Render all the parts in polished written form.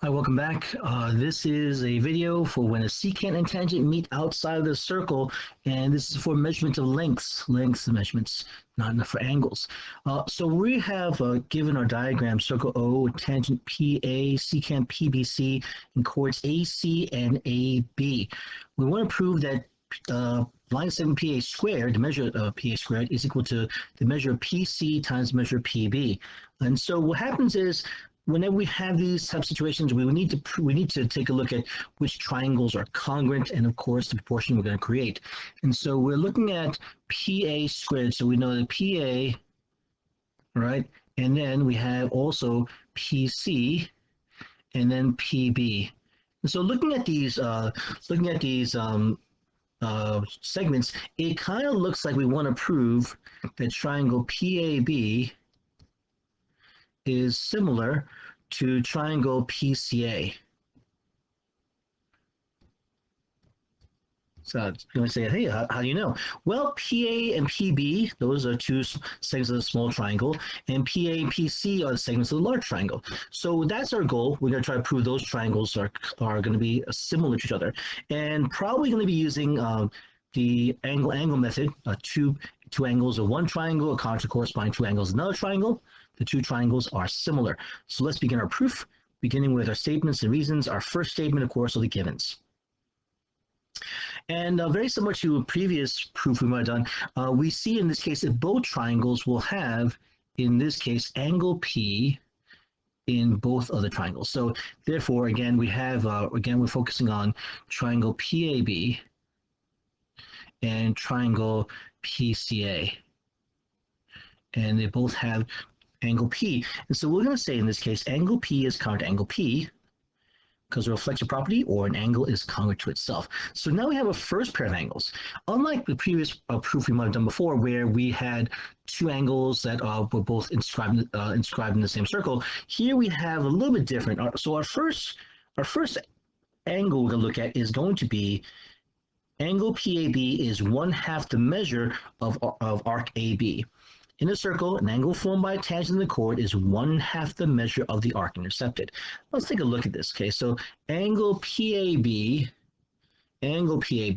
Hi, welcome back. This is a video for when a secant and tangent meet outside of the circle, and this is for measurement of lengths measurements, not enough for angles. So we have given our diagram circle O, tangent PA, secant PBC, and chords AC and AB. We want to prove that line 7 PA squared, the measure of PA squared, is equal to the measure of PC times the measure of PB. And so what happens is, whenever we have these type of situations, we need to take a look at which triangles are congruent, and of course the proportion we're going to create. And so we're looking at PA squared, so we know that PA, right, and then we have also PC, and then PB. And so looking at these segments, it kind of looks like we want to prove that triangle PAB is similar to triangle PCA. So you're going to say, hey, how do you know? Well, PA and PB, those are two segments of the small triangle, and PA and PC are the segments of the large triangle. So that's our goal. We're going to try to prove those triangles are going to be similar to each other, and probably going to be using the angle method, two angles of one triangle are corresponding to angles of another triangle. The two triangles are similar. So let's begin our proof, beginning with our statements and reasons. Our first statement, of course, are the givens. And very similar to a previous proof we might have done, we see in this case that both triangles will have, in this case, angle P in both of the triangles. So therefore, again, we have, we're focusing on triangle PAB and triangle PCA. And they both have angle P. And so we're going to say in this case, angle P is congruent to angle P because of a reflection property, or an angle is congruent to itself. So now we have a first pair of angles. Unlike the previous proof we might have done before, where we had two angles that were both inscribed in the same circle, here we have a little bit different. So our first angle we're going to look at is going to be angle PAB is 1/2 the measure of arc AB. In a circle, an angle formed by a tangent in the chord is 1/2 the measure of the arc intercepted. Let's take a look at this. Okay, so angle PAB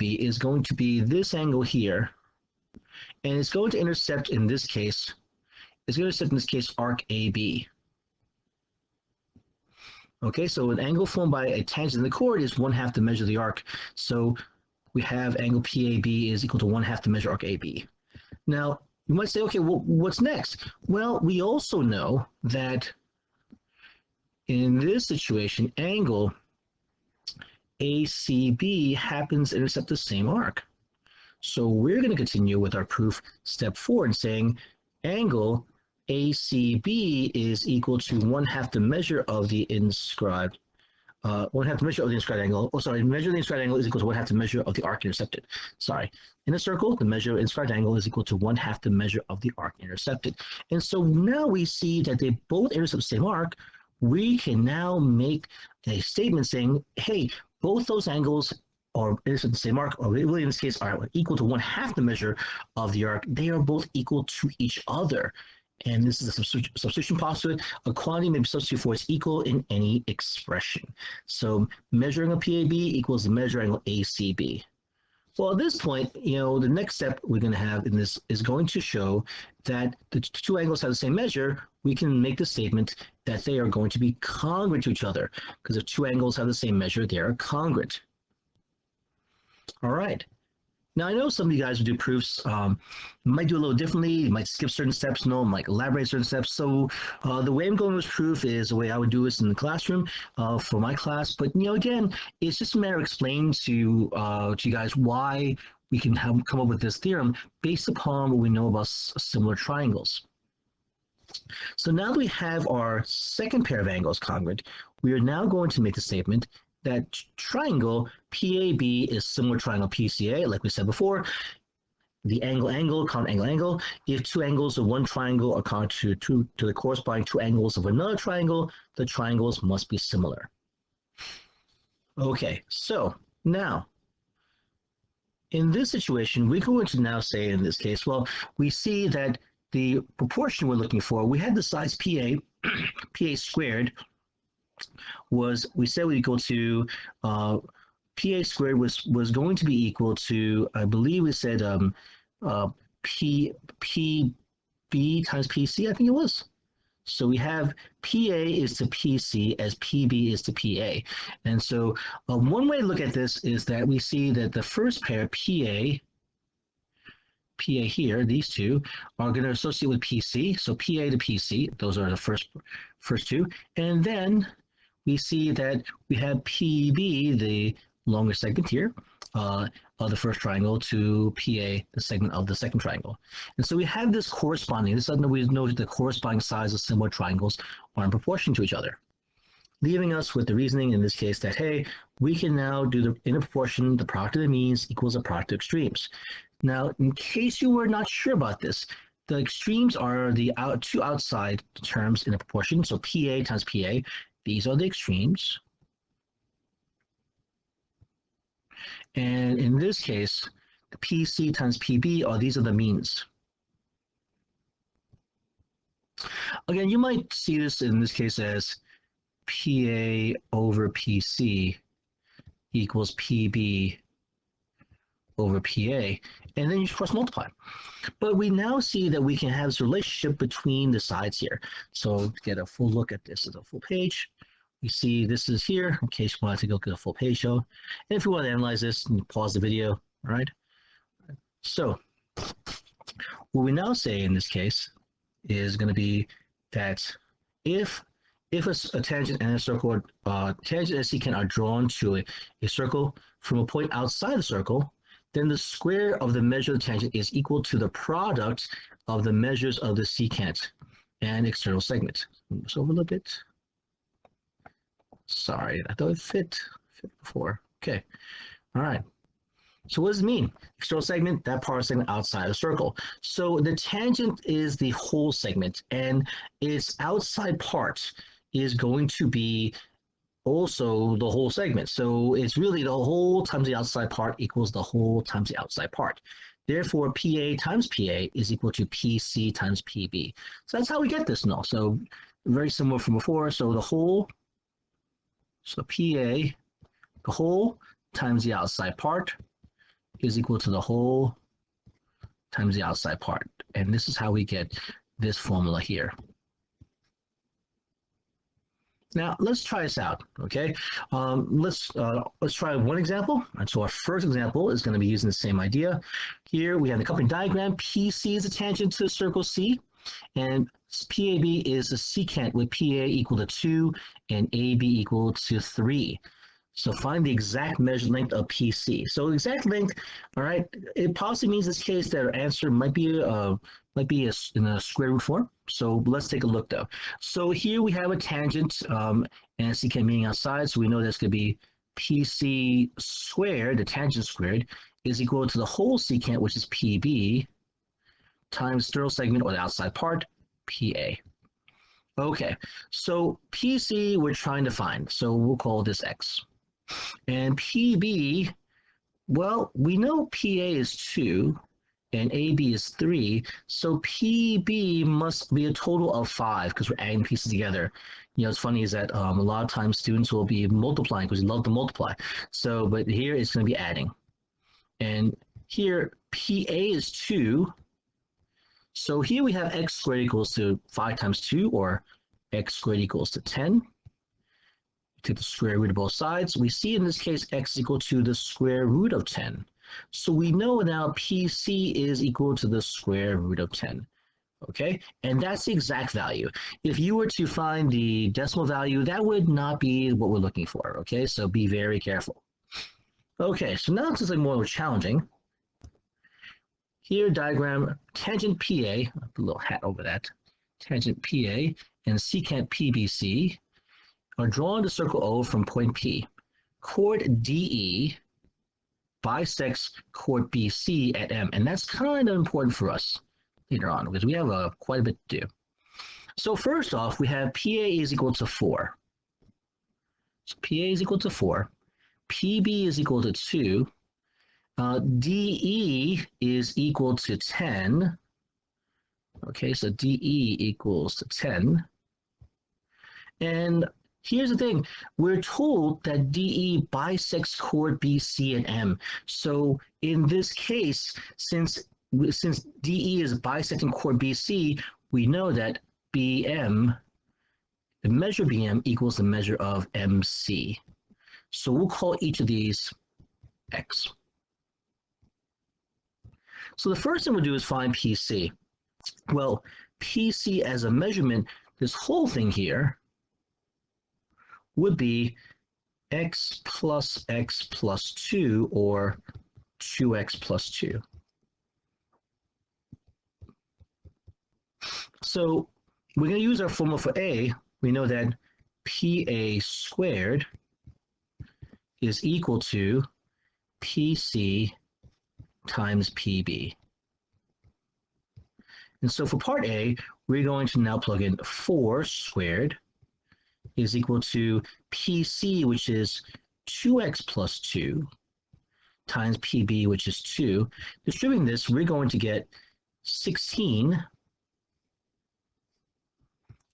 is going to be this angle here, and it's going to intercept in this case. Arc AB. Okay, so an angle formed by a tangent in the chord is 1/2 the measure of the arc. So we have angle PAB is equal to 1/2 the measure arc AB. Now, you might say, okay, well, what's next? Well, we also know that in this situation, angle ACB happens to intercept the same arc. So we're going to continue with our proof step 4 and saying angle ACB is equal to 1/2 the measure of the inscribed 1/2 the measure of the inscribed angle. Oh, sorry, measure of the inscribed angle is equal to 1/2 the measure of the arc intercepted. Sorry. In a circle, the measure of the inscribed angle is equal to 1/2 the measure of the arc intercepted. And so now we see that they both intercept the same arc. We can now make a statement saying, hey, both those angles are intercept the same arc, or really in this case are equal to 1/2 the measure of the arc. They are both equal to each other. And this is a substitution postulate. A quantity may be substituted for its equal in any expression. So measuring a PAB equals the measure angle ACB. Well, at this point, the next step we're going to have in this is going to show that the two angles have the same measure. We can make the statement that they are going to be congruent to each other, because if two angles have the same measure, they are congruent. All right. Now, I know some of you guys will do proofs, might do a little differently, you might skip certain steps, might elaborate certain steps. So the way I'm going with this proof is the way I would do this in the classroom for my class. But, again, it's just a matter of explaining to you guys why we can come up with this theorem based upon what we know about similar triangles. So now that we have our second pair of angles congruent, we are now going to make the statement that triangle PAB is similar to triangle PCA, like we said before. The angle, congruent angle. If two angles of one triangle are congruent to the corresponding two angles of another triangle, the triangles must be similar. Okay, so now, in this situation, we're going to now say in this case, well, we see that the proportion we're looking for, we had the size PA squared was we said we equal to PA squared was going to be equal to, I believe we said P PB times PC, I think it was. So we have PA is to PC as PB is to PA. And so one way to look at this is that we see that the first pair, PA here, these two, are going to associate with PC. So PA to PC, those are the first two. And then we see that we have PB, the longer segment here, of the first triangle, to PA, the segment of the second triangle. And so we have this corresponding, this suddenly we note the corresponding sides of similar triangles are in proportion to each other, leaving us with the reasoning in this case that, hey, we can now do the inner proportion, the product of the means equals the product of extremes. Now, in case you were not sure about this, the extremes are the two outside terms in a proportion. So PA times PA, these are the extremes. And in this case, the PC times PB these are the means. Again, you might see this in this case as PA over PC equals PB over PA, and then you cross multiply. But we now see that we can have this relationship between the sides here. So to get a full look at this as a full page, we see this is here, in case you want to go get a full page show. And if you want to analyze this, you pause the video, all right? So what we now say in this case is going to be that if a tangent and a circle, tangent and secant are drawn to a circle from a point outside the circle, then the square of the measure of the tangent is equal to the product of the measures of the secant and external segment. Move this over a little bit. Sorry, I thought it fit before. Okay, all right. So what does it mean? External segment, that part of the segment outside the circle. So the tangent is the whole segment, and its outside part is going to be also the whole segment. So it's really the whole times the outside part equals the whole times the outside part. Therefore, PA times PA is equal to PC times PB. So that's how we get this now. So very similar from before. So the whole, so PA, the whole times the outside part is equal to the whole times the outside part. And this is how we get this formula here. Now let's try this out, okay? Let's try one example. And so our first example is going to be using the same idea. Here we have the accompanying diagram. PC is a tangent to circle C, and PAB is a secant with PA equal to 2 and AB equal to 3. So find the exact measured length of PC. So exact length, all right, it possibly means in this case that our answer might be in a square root form. So let's take a look though. So here we have a tangent and secant meeting outside. So we know that's going to be PC squared, the tangent squared, is equal to the whole secant, which is PB, times external segment, or the outside part, PA. Okay, so PC we're trying to find. So we'll call this X. And PB, well, we know PA is 2 and AB is 3, so PB must be a total of 5 because we're adding pieces together. You know, it's funny is that a lot of times students will be multiplying because they love to multiply. So, but here it's going to be adding. And here PA is 2. So here we have x squared equals to 5 times 2, or x squared equals to 10. Take the square root of both sides. We see in this case x is equal to the square root of 10. So we know now PC is equal to the square root of 10. Okay, and that's the exact value. If you were to find the decimal value, that would not be what we're looking for. Okay, so be very careful. Okay, so now this is more challenging. Here, diagram tangent PA, put a little hat over that, tangent PA and secant PBC are drawn to circle O from point P. Chord DE bisects chord BC at M, and that's kind of important for us later on because we have quite a bit to do. So first off, we have PA is equal to 4. So PA is equal to 4. PB is equal to 2. DE is equal to 10. Okay, so DE equals to 10. And here's the thing. We're told that DE bisects chord B, C, and M. So in this case, since DE is bisecting chord BC, we know that BM, the measure BM equals the measure of MC. So we'll call each of these X. So the first thing we'll do is find PC. Well, PC as a measurement, this whole thing here would be X plus 2, or 2X plus 2. So we're going to use our formula for A. We know that PA squared is equal to PC times PB. And so for part A, we're going to now plug in 4 squared is equal to PC, which is 2X plus 2, times PB, which is 2. Distributing this, we're going to get 16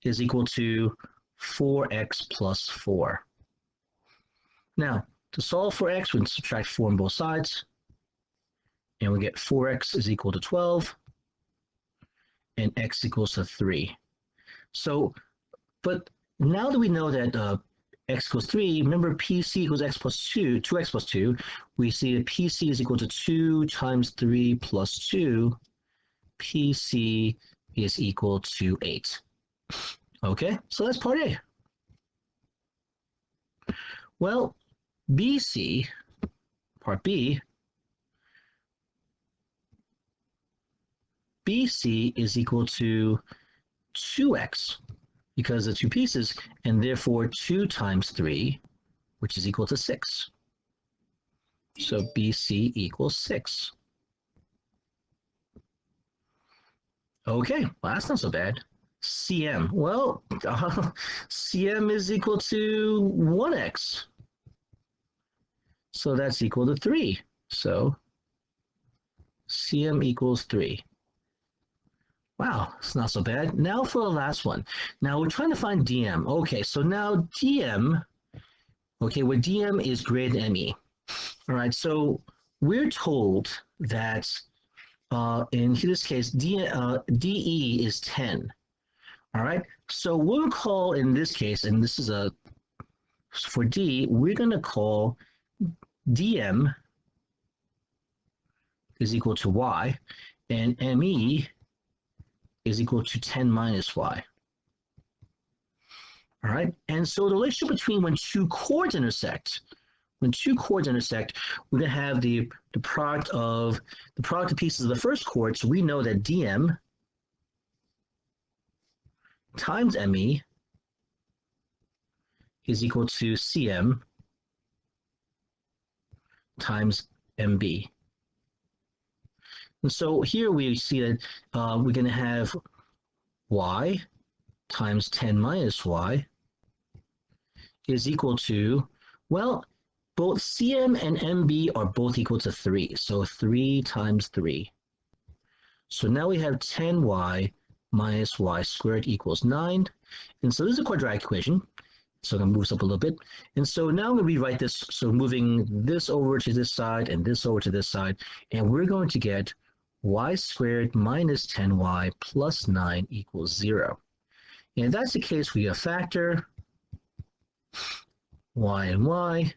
is equal to 4X plus 4. Now, to solve for X, we can subtract 4 on both sides, and we get 4X is equal to 12, and X equals to 3. So, but now that we know that X equals 3, remember PC equals X plus 2, 2X plus 2, we see that PC is equal to 2 times 3 plus 2, PC is equal to 8. Okay, so that's part A. Well, BC, part B, BC is equal to 2X because of 2 pieces, and therefore 2 times 3, which is equal to 6. So BC equals 6. Okay, well, that's not so bad. CM, well, CM is equal to 1X. So that's equal to 3. So CM equals 3. Wow, it's not so bad. Now for the last one. Now we're trying to find DM. Okay, so now DM, okay, where DM is greater than ME. All right, so we're told that in this case, DE is 10. All right, so we'll call in this case, and this is for D, we're going to call DM is equal to Y, and ME is equal to 10 minus Y. All right, and so the relationship between when two chords intersect, we're going to have the product of pieces of the first chord. So we know that DM times ME is equal to CM times MB. And so here we see that we're going to have Y times 10 minus Y is equal to, well, both CM and MB are both equal to 3. So 3 times 3. So now we have 10Y minus Y squared equals 9. And so this is a quadratic equation. So I'm going to move this up a little bit. And so now I'm going to rewrite this. So moving this over to this side and this over to this side. And we're going to get Y squared minus 10Y plus 9 equals 0. And if that's the case, we factor Y and Y.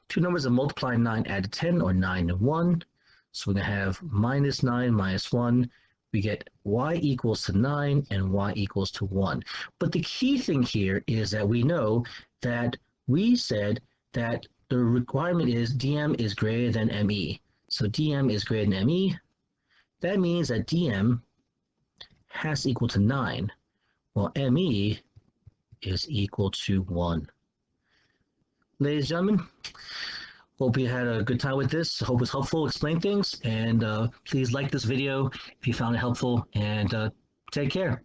Two numbers that multiply 9 add to 10, or 9 and 1. So we're going to have minus 9 minus 1. We get Y equals to 9 and Y equals to 1. But the key thing here is that we know that we said that the requirement is DM is greater than ME. So DM is greater than ME. That means that DM has to equal to 9, while ME is equal to 1. Ladies and gentlemen, hope you had a good time with this. Hope it's helpful, explain things, and please like this video if you found it helpful, and take care.